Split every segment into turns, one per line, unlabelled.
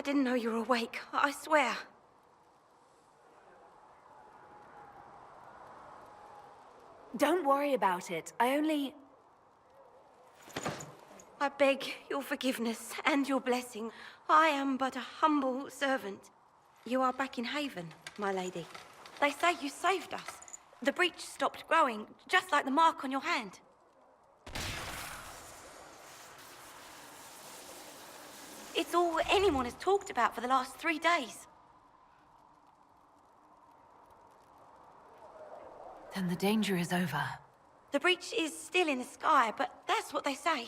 didn't know you were awake, I swear.
Don't worry about it. I
beg your forgiveness and your blessing. I am but a humble servant. You are back in Haven, my lady. They say you saved us. The breach stopped growing, just like the mark on your hand. It's all anyone has talked about for the last 3 days.
Then the danger is over.
The breach is still in the sky, but that's what they say.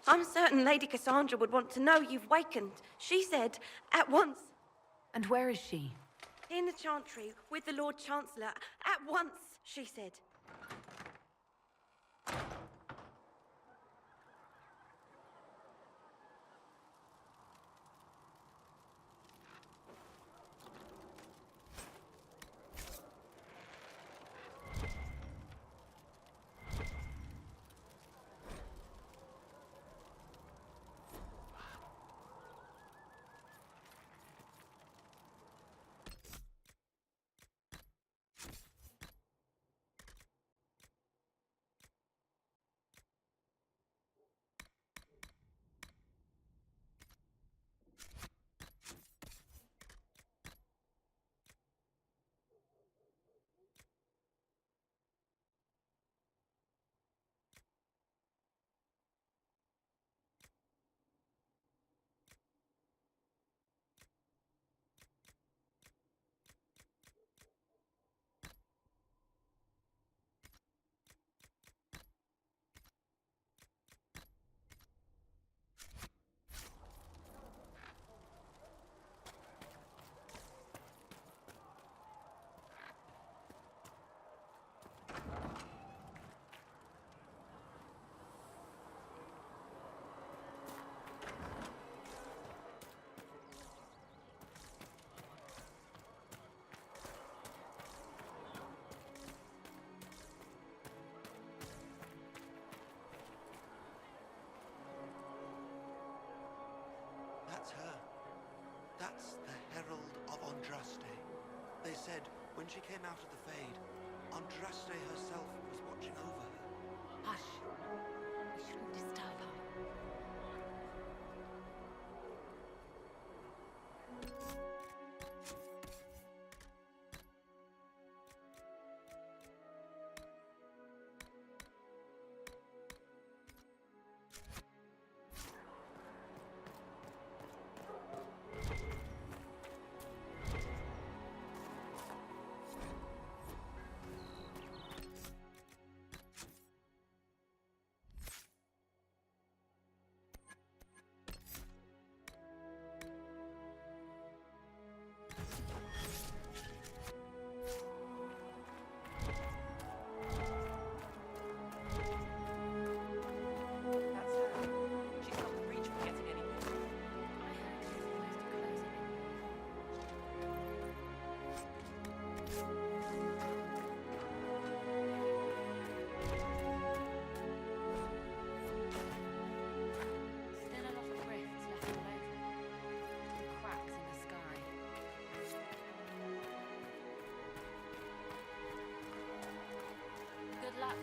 I'm certain Lady Cassandra would want to know you've wakened. She said, at once.
And where is she?
In the Chantry, with the Lord Chancellor. At once, she said.
That's her. That's the Herald of Andraste. They said when she came out of the Fade, Andraste herself was watching over her.
Hush. We shouldn't disturb her.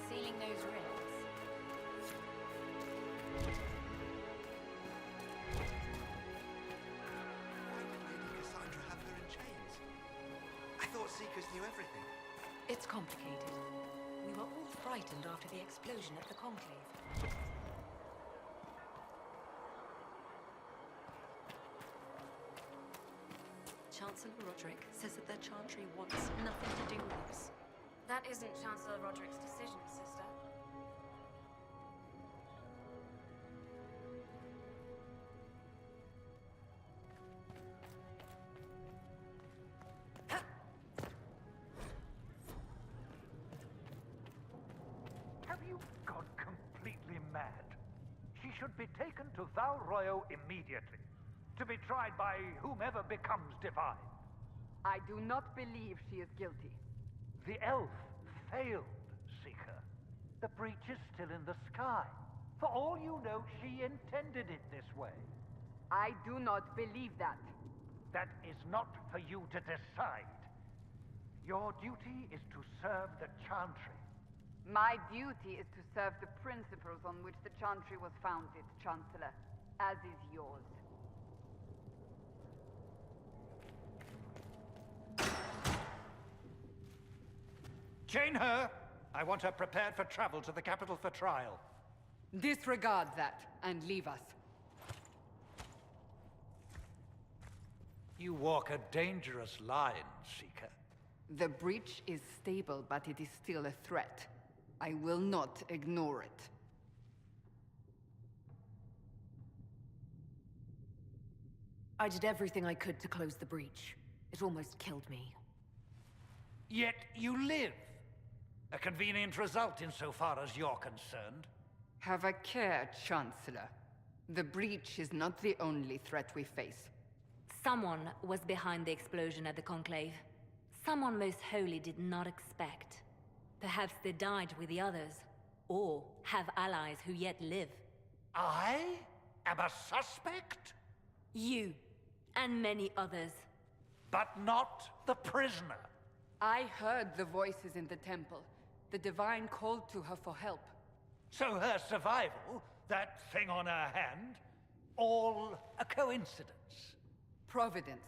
Sealing those rings.
Why did Lady Cassandra have her in chains? I thought Seekers knew everything.
It's complicated. We were all frightened after the explosion at the Conclave.
Chancellor Roderick says that the Chantry wants nothing to do with us.
That isn't Chancellor Roderick's decision, sister.
Have you gone completely mad? She should be taken to Val Royo immediately, to be tried by whomever becomes divine.
I do not believe she is guilty.
The elf failed, Seeker. The breach is still in the sky. For all you know, she intended it this way.
I do not believe that.
That is not for you to decide. Your duty is to serve the Chantry.
My duty is to serve the principles on which the Chantry was founded, Chancellor, as is yours.
Chain her! I want her prepared for travel to the capital for trial.
Disregard that, and leave us.
You walk a dangerous line, Seeker.
The breach is stable, but it is still a threat. I will not ignore it.
I did everything I could to close the breach. It almost killed me.
Yet you live. A convenient result insofar as you're concerned.
Have a care, Chancellor. The breach is not the only threat we face.
Someone was behind the explosion at the Conclave. Someone most holy did not expect. Perhaps they died with the others, or have allies who yet live.
I am a suspect?
You, and many others.
But not the prisoner.
I heard the voices in the temple. The Divine called to her for help.
So her survival, that thing on her hand, all a coincidence.
Providence.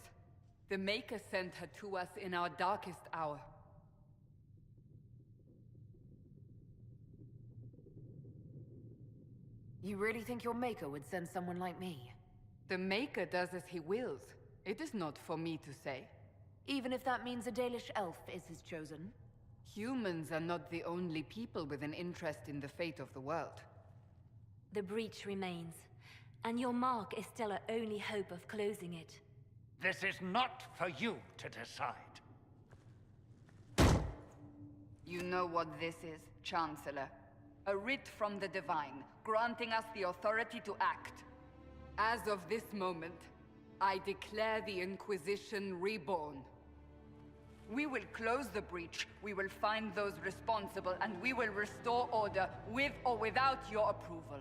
The Maker sent her to us in our darkest hour.
You really think your Maker would send someone like me?
The Maker does as he wills. It is not for me to say.
Even if that means a Dalish elf is his chosen?
Humans are not the only people with an interest in the fate of the world.
The breach remains, and your mark is still our only hope of closing it.
This is not for you to decide.
You know what this is, Chancellor. A writ from the Divine, granting us the authority to act. As of this moment, I declare the Inquisition reborn. We will close the breach, we will find those responsible, and we will restore order with or without your approval.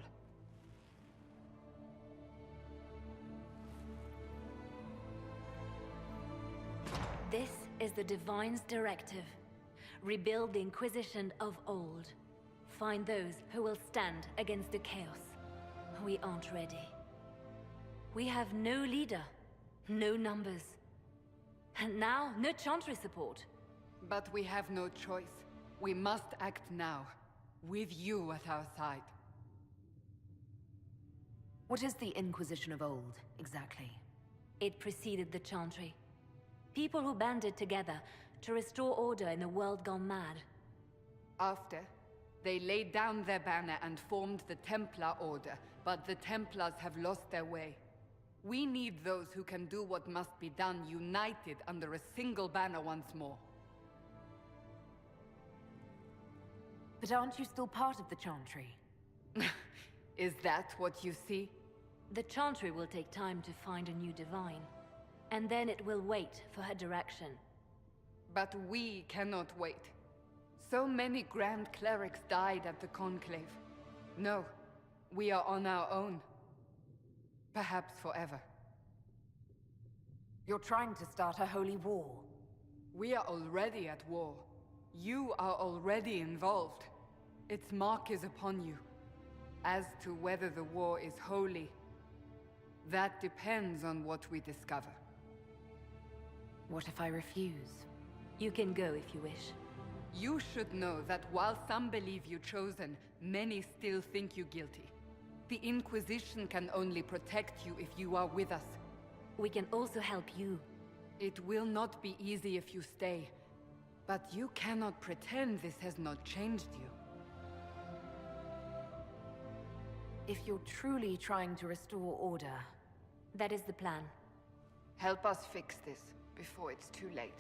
This is the Divine's directive. Rebuild the Inquisition of old. Find those who will stand against the chaos. We aren't ready. We have no leader, no numbers. And now, no Chantry support.
But we have no choice. We must act now, with you at our side.
What is the Inquisition of old, exactly?
It preceded the Chantry. People who banded together to restore order in a world gone mad.
After, they laid down their banner and formed the Templar Order, but the Templars have lost their way. We need those who can do what must be done, united under a single banner once more.
But aren't you still part of the Chantry?
Is that what you see?
The Chantry will take time to find a new Divine. And then it will wait for her direction.
But we cannot wait. So many Grand Clerics died at the Conclave. No, we are on our own. Perhaps forever.
You're trying to start a holy war.
We are already at war. You are already involved. Its mark is upon you. As to whether the war is holy, that depends on what we discover.
What if I refuse?
You can go if you wish.
You should know that while some believe you chosen, many still think you guilty. The Inquisition can only protect you if you are with us.
We can also help you.
It will not be easy if you stay. But you cannot pretend this has not changed you.
If you're truly trying to restore order,
That is the plan.
Help us fix this before it's too late.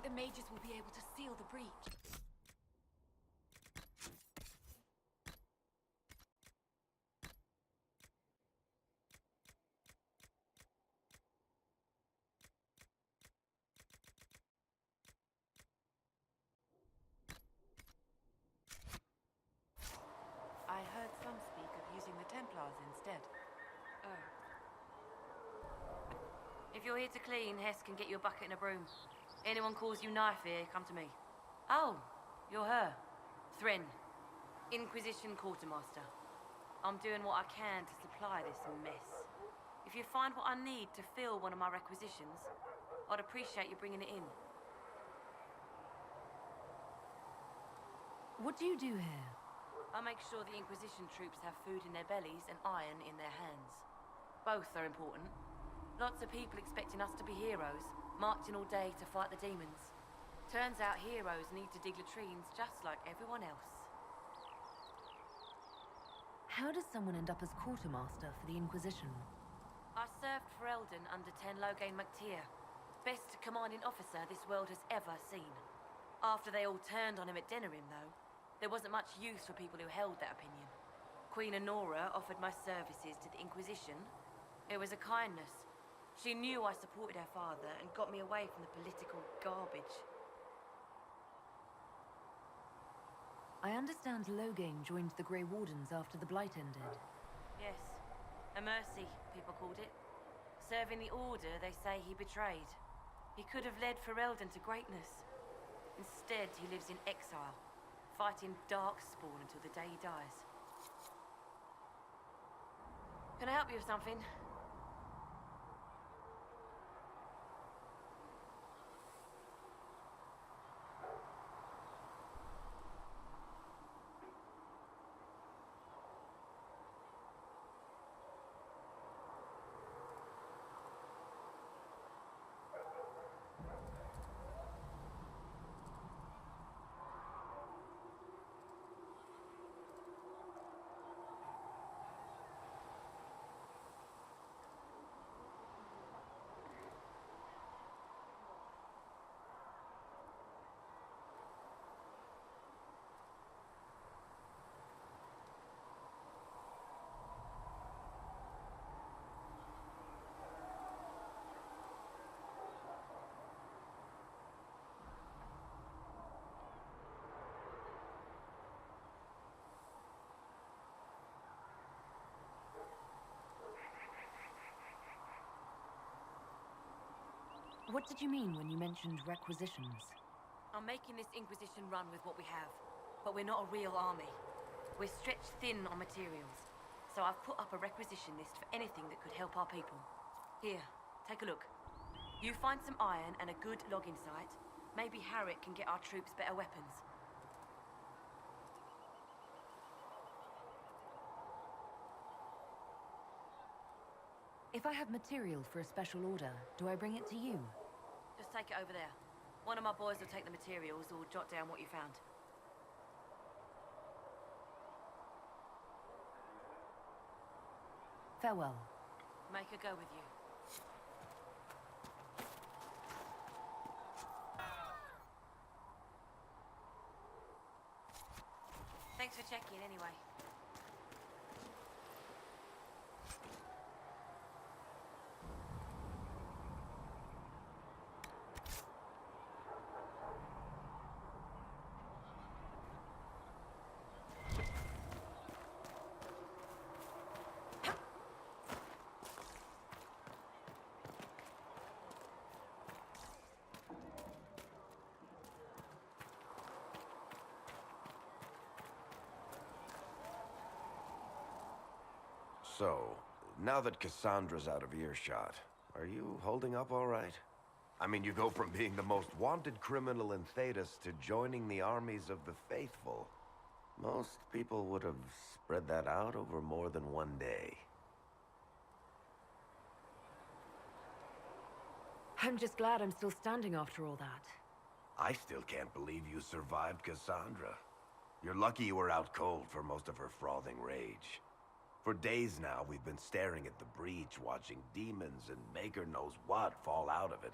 think the mages will be able to seal the breach?
I heard some speak of using the Templars instead.
Oh.
If you're here to clean, Hess can get you a bucket and a broom. Anyone calls you knife here, come to me. Oh, you're her. Thren. Inquisition Quartermaster. I'm doing what I can to supply this mess. If you find what I need to fill one of my requisitions, I'd appreciate you bringing it in.
What do you do here?
I make sure the Inquisition troops have food in their bellies and iron in their hands. Both are important. Lots of people expecting us to be heroes, marching all day to fight the demons. Turns out heroes need to dig latrines just like everyone else.
How does someone end up as quartermaster for the Inquisition?
I served for Eldon under 10 Loghain MacTier. Best commanding officer this world has ever seen. After they all turned on him at Denerim, though, there wasn't much use for people who held that opinion. Queen Honora offered my services to the Inquisition. It was a kindness. She knew I supported her father and got me away from the political garbage.
I understand Loghain joined the Grey Wardens after the Blight ended.
Yes, a mercy, people called it. Serving the Order they say he betrayed. He could have led Ferelden to greatness. Instead, he lives in exile, fighting Darkspawn until the day he dies. Can I help you with something?
What did you mean when you mentioned requisitions?
I'm making this Inquisition run with what we have, but we're not a real army. We're stretched thin on materials, so I've put up a requisition list for anything that could help our people. Here, take a look. You find some iron and a good logging site, maybe Harriet can get our troops better weapons.
If I have material for a special order, do I bring it to you?
Just take it over there. One of my boys will take the materials or jot down what you found.
Farewell.
Make her go with you. Thanks for checking anyway.
So, now that Cassandra's out of earshot, are you holding up all right? I mean, you go from being the most wanted criminal in Thedas to joining the armies of the faithful. Most people would have spread that out over more than one day.
I'm just glad I'm still standing after all that.
I still can't believe you survived Cassandra. You're lucky you were out cold for most of her frothing rage. For days now, we've been staring at the breach, watching demons and Maker knows what fall out of it.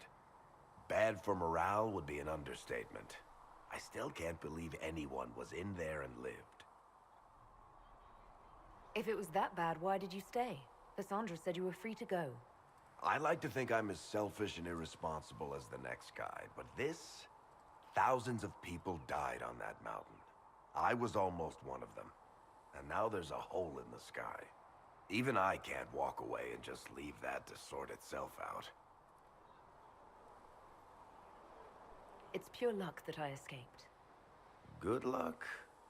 Bad for morale would be an understatement. I still can't believe anyone was in there and lived.
If it was that bad, why did you stay? Cassandra said you were free to go.
I like to think I'm as selfish and irresponsible as the next guy, but this... Thousands of people died on that mountain. I was almost one of them. And now there's a hole in the sky. Even I can't walk away and just leave that to sort itself out.
It's pure luck that I escaped.
Good luck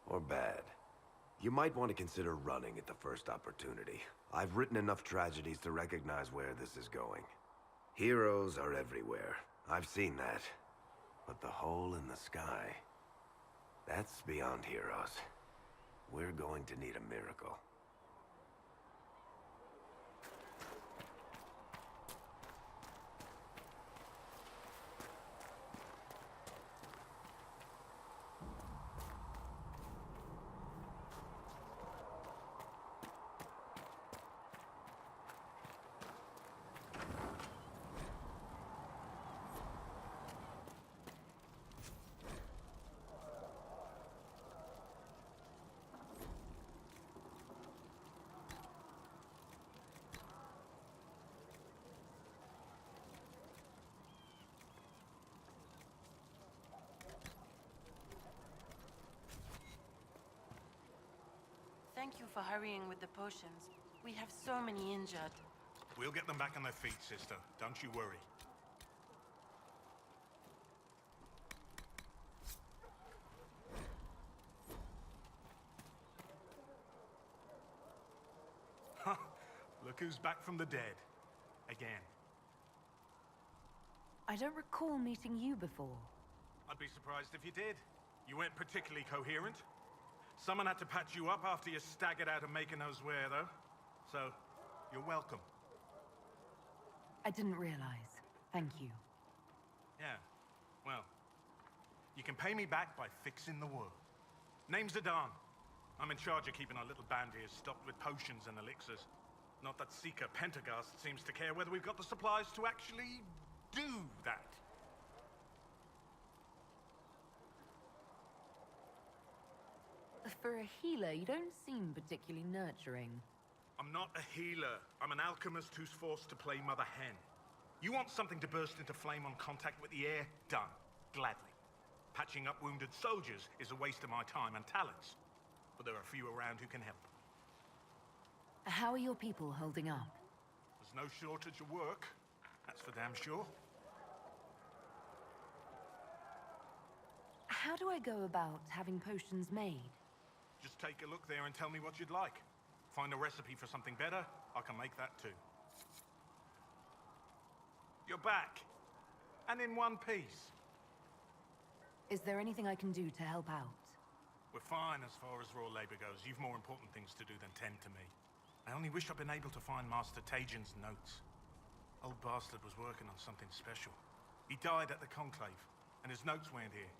or bad? You might want to consider running at the first opportunity. I've written enough tragedies to recognize where this is going. Heroes are everywhere. I've seen that. But the hole in the sky, that's beyond heroes. We're going to need a miracle.
Thank you for hurrying with the potions. We have so many injured.
We'll get them back on their feet, sister. Don't you worry. Look who's back from the dead. Again.
I don't recall meeting you before.
I'd be surprised if you did. You weren't particularly coherent. Someone had to patch you up after you staggered out of making those wear, though. So, you're welcome.
I didn't realize. Thank you.
Yeah, well, you can pay me back by fixing the world. Name's Adan. I'm in charge of keeping our little band here stocked with potions and elixirs. Not that Seeker Pentagast seems to care whether we've got the supplies to actually do that.
For a healer, you don't seem particularly nurturing.
I'm not a healer. I'm an alchemist who's forced to play Mother Hen. You want something to burst into flame on contact with the air? Done. Gladly. Patching up wounded soldiers is a waste of my time and talents. But there are a few around who can help.
How are your people holding up?
There's no shortage of work. That's for damn sure.
How do I go about having potions made?
Just take a look there and tell me what you'd like. Find a recipe for something better, I can make that too. You're back. And in one piece.
Is there anything I can do to help out?
We're fine as far as raw labor goes. You've more important things to do than tend to me. I only wish I'd been able to find Master Tajin's notes. Old bastard was working on something special. He died at the Conclave, and his notes weren't here.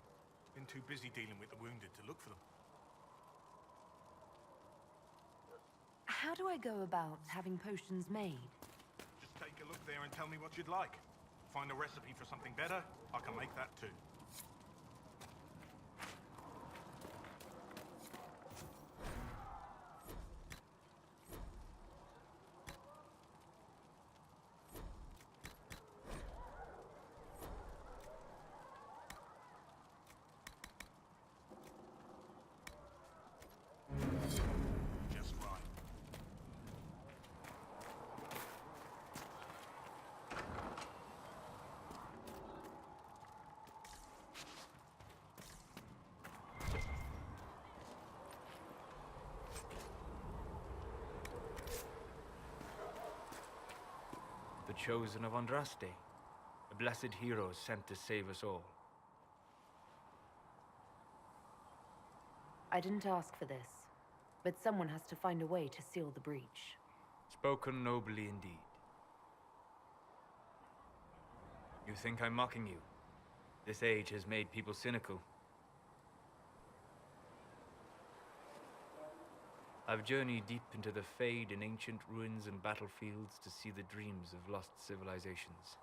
Been too busy dealing with the wounded to look for them.
How do I go about having potions made?
Just take a look there and tell me what you'd like. Find a recipe for something better, I can make that too. Just right.
The chosen of Andraste, a blessed hero sent to save us all.
I didn't ask for this, but someone has to find a way to seal the breach.
Spoken nobly indeed. You think I'm mocking you? This age has made people cynical. I've journeyed deep into the Fade in ancient ruins and battlefields to see the dreams of lost civilizations.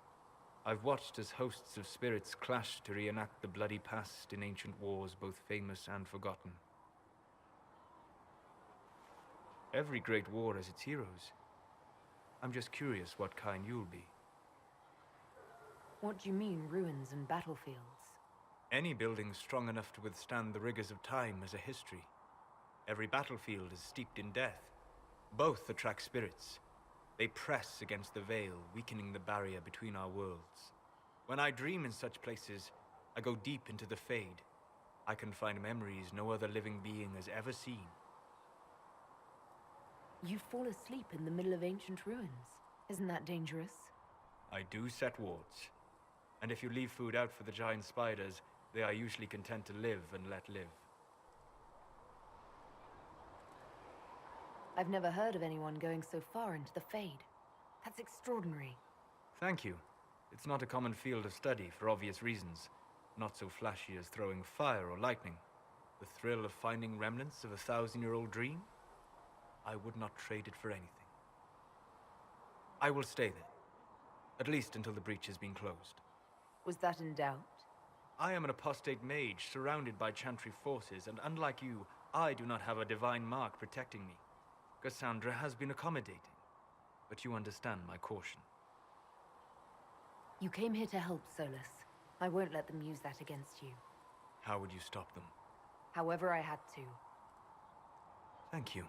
I've watched as hosts of spirits clash to reenact the bloody past in ancient wars, both famous and forgotten. Every great war has its heroes. I'm just curious what kind you'll be.
What do you mean, ruins and battlefields?
Any building strong enough to withstand the rigors of time has a history. Every battlefield is steeped in death. Both attract spirits. They press against the veil, weakening the barrier between our worlds. When I dream in such places, I go deep into the Fade. I can find memories no other living being has ever seen.
You fall asleep in the middle of ancient ruins. Isn't that dangerous?
I do set wards. And if you leave food out for the giant spiders, they are usually content to live and let live.
I've never heard of anyone going so far into the Fade. That's extraordinary.
Thank you. It's not a common field of study for obvious reasons. Not so flashy as throwing fire or lightning. The thrill of finding remnants of a 1,000-year-old dream? I would not trade it for anything. I will stay there. At least until the breach has been closed.
Was that in doubt?
I am an apostate mage surrounded by Chantry forces, and unlike you, I do not have a divine mark protecting me. Cassandra has been accommodating, but you understand my caution.
You came here to help, Solus. I won't let them use that against you.
How would you stop them?
However I had to.
Thank you.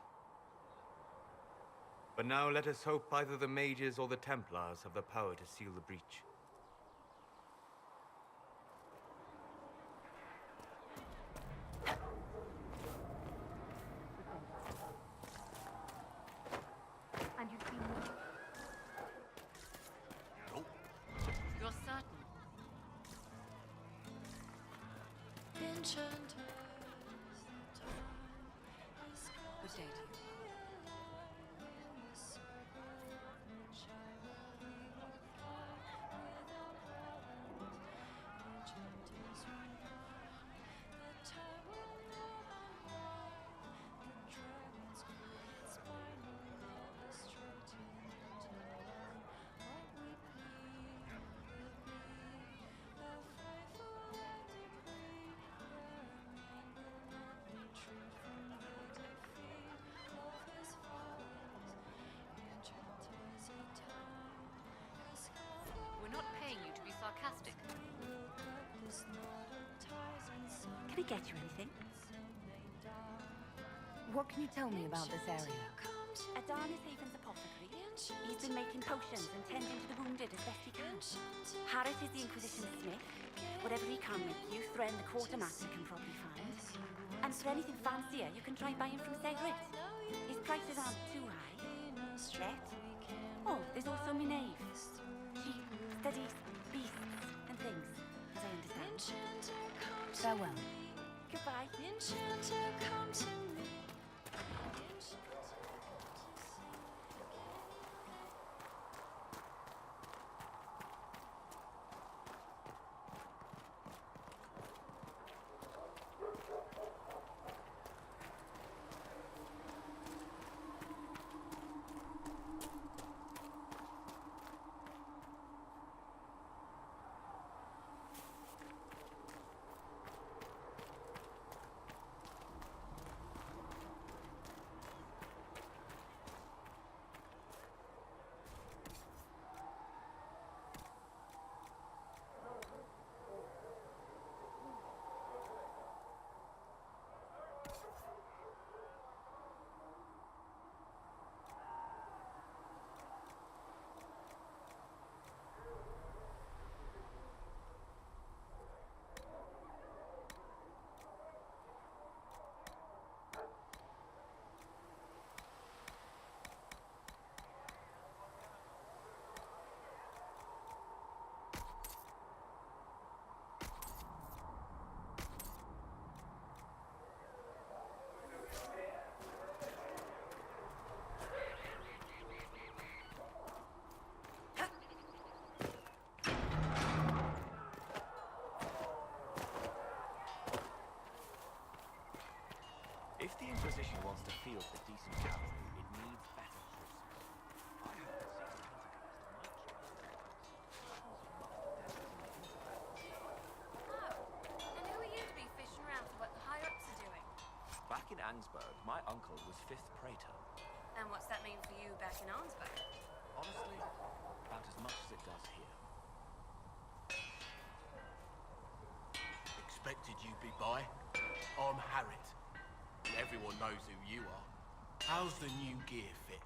But now let us hope either the mages or the Templars have the power to seal the breach.
And you've been...
Nope.
You're certain? Good day to you. We're not paying you to be sarcastic.
Can I get you anything?
What can you tell me about this area?
Adan is Haven's apothecary. He's been making potions and tending to the wounded as best he can. Harris is the Inquisition smith. Whatever he can make you, Thren the quartermaster can probably find. And for anything fancier, you can try buying from Segrit. His prices aren't too high. Yet. Oh, there's also Minave. She studies beasts and things, as I understand.
Farewell.
Goodbye.
If the Inquisition wants to field a decent cavalry, it needs better horses. I haven't seen a categorized much. Ansburg, my uncle was 5th Praetor.
And what's that mean for you back in Arnsburg?
Honestly, about as much as it does here.
Expected you'd be by. I'm Harriet, and everyone knows who you are. How's the new gear fit?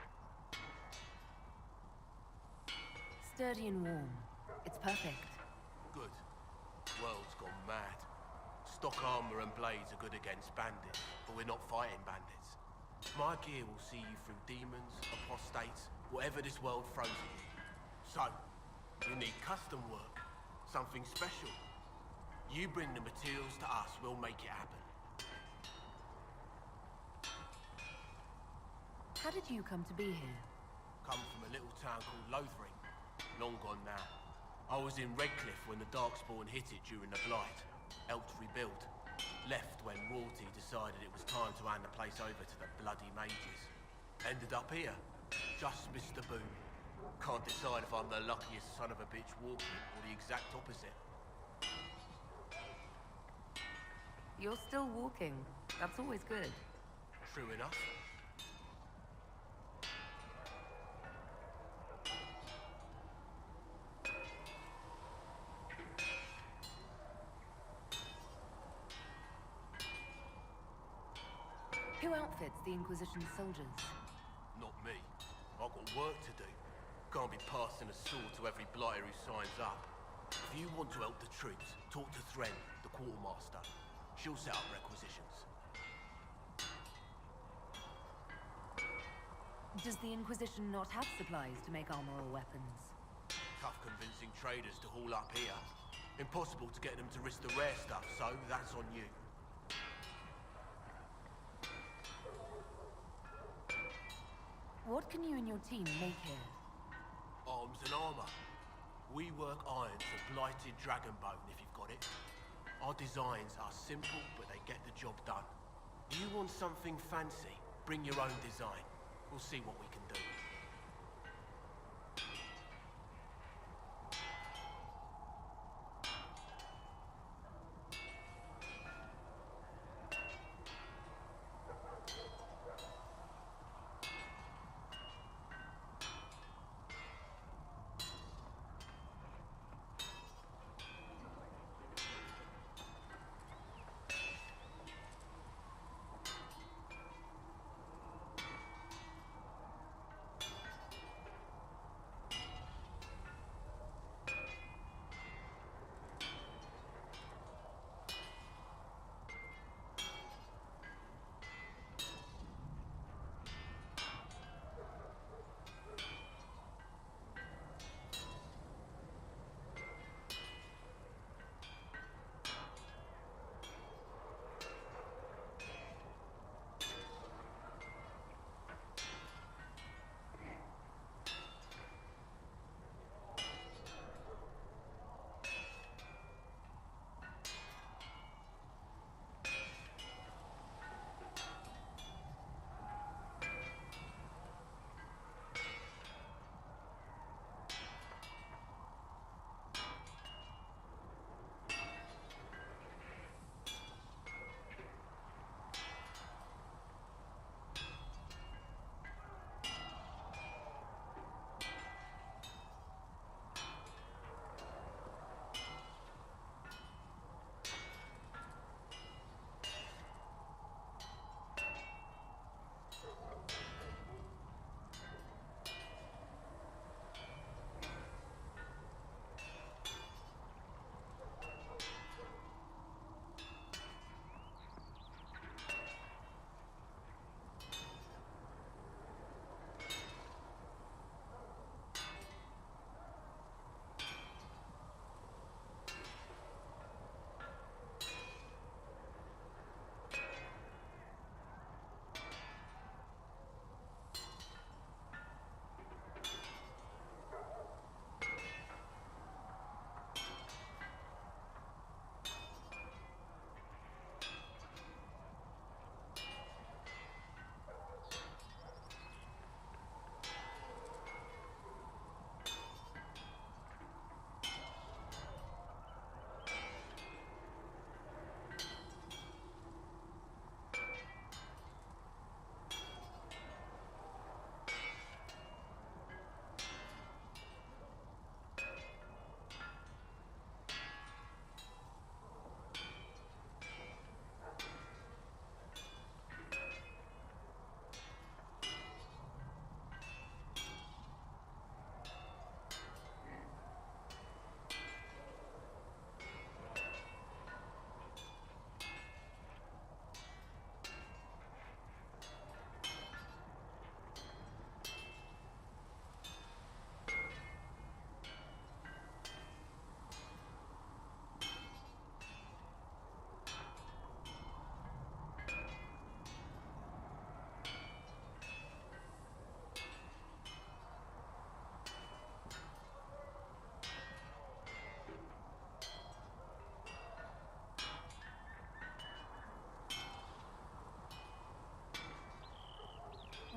Sturdy and warm. It's perfect.
Good. World's gone mad. Stock armor and blades are good against bandits, but we're not fighting bandits. My gear will see you through demons, apostates, whatever this world throws at you. So, you need custom work, something special. You bring the materials to us, we'll make it happen.
How did you come to be here?
Come from a little town called Lothring. Long gone now. I was in Redcliffe when the Darkspawn hit it during the Blight. Helped rebuild. Left when royalty decided it was time to hand the place over to the bloody mages. Ended up here. Just missed the boom. Can't decide if I'm the luckiest son of a bitch walking or the exact opposite.
You're still walking. That's always good.
True enough.
Who outfits the Inquisition soldiers?
Not me. I've got work to do. Can't be passing a sword to every blighter who signs up. If you want to help the troops, talk to Thren, the quartermaster. She'll set up requisitions.
Does the Inquisition not have supplies to make armor or weapons?
Tough convincing traders to haul up here. Impossible to get them to risk the rare stuff, so that's on you.
What can you and your team make here?
Arms and armor. We work irons of blighted dragonbone, if you've got it. Our designs are simple, but they get the job done. You want something fancy? Bring your own design. We'll see what we can do.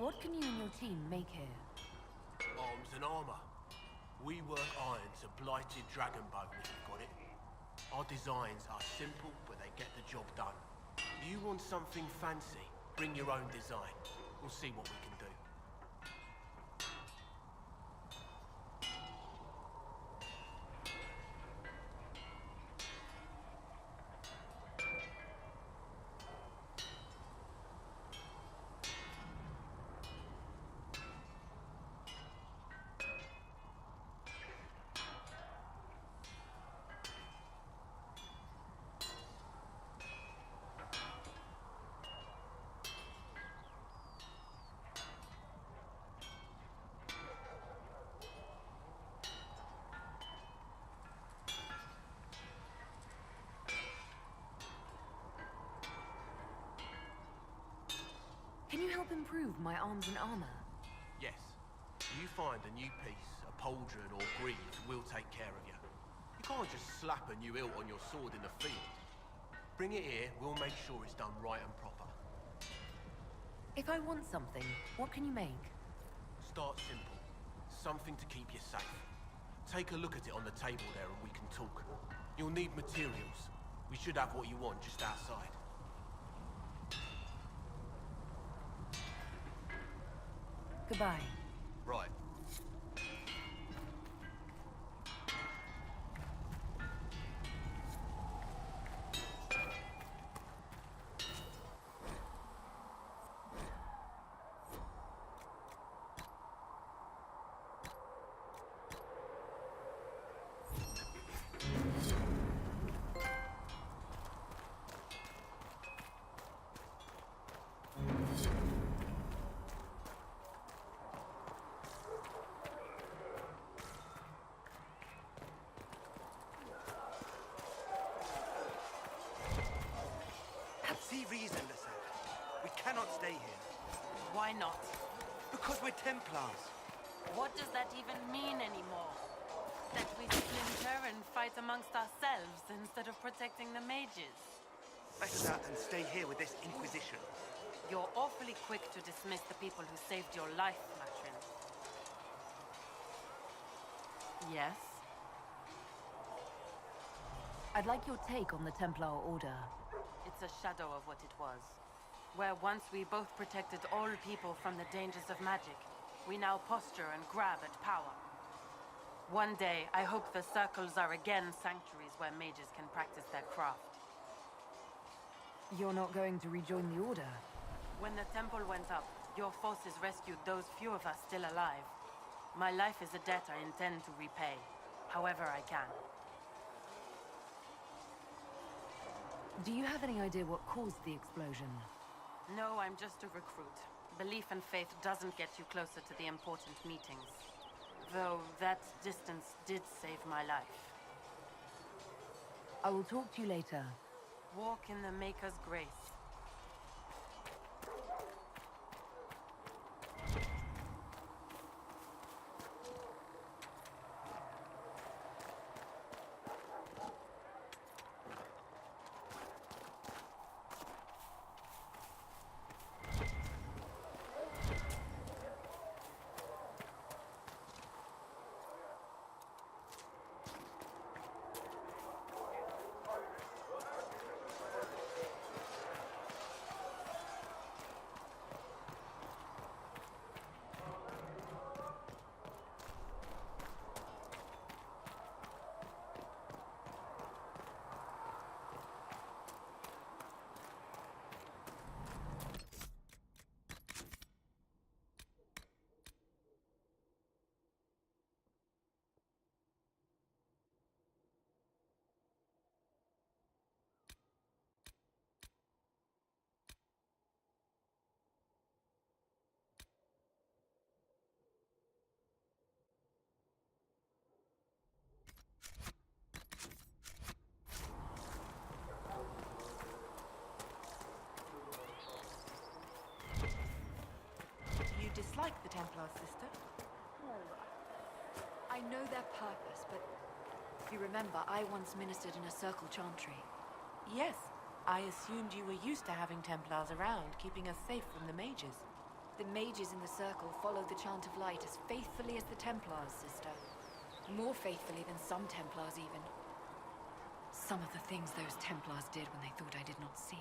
What can you and your team make here?
Arms and armor. We work iron to blighted dragon bone if you've got it. Our designs are simple, but they get the job done. You want something fancy? Bring your own design. We'll see what we can do.
Can you help improve my arms and armor?
Yes. You find a new piece, a pauldron or greave, we'll take care of you. You can't just slap a new hilt on your sword in the field. Bring it here, we'll make sure it's done right and proper.
If I want something, what can you make?
Start simple. Something to keep you safe. Take a look at it on the table there and we can talk. You'll need materials. We should have what you want just outside.
Goodbye.
Right.
See reason, Lisa. We cannot stay here.
Why not?
Because we're Templars.
What does that even mean anymore? That we splinter and fight amongst ourselves instead of protecting the mages?
Better that than stay here with this Inquisition.
You're awfully quick to dismiss the people who saved your life, Matrin. Yes?
I'd like your take on the Templar Order.
It's a shadow of what it was. Where once we both protected all people from the dangers of magic, we now posture and grab at power. One day, I hope the circles are again sanctuaries where mages can practice their craft.
You're not going to rejoin the Order?
When the temple went up, your forces rescued those few of us still alive. My life is a debt I intend to repay, however I can.
Do you have any idea what caused the explosion?
No, I'm just a recruit. Belief and faith doesn't get you closer to the important meetings. Though that distance did save my life.
I will talk to you later.
Walk in the Maker's grace.
Dislike the Templar, sister?
I know their purpose, but if you remember, I once ministered in a circle chantry.
Yes. I assumed you were used to having Templars around, keeping us safe from the mages.
The mages in the Circle follow the Chant of Light as faithfully as the Templars, sister. More faithfully than some Templars, even. Some of the things those Templars did when they thought I did not see.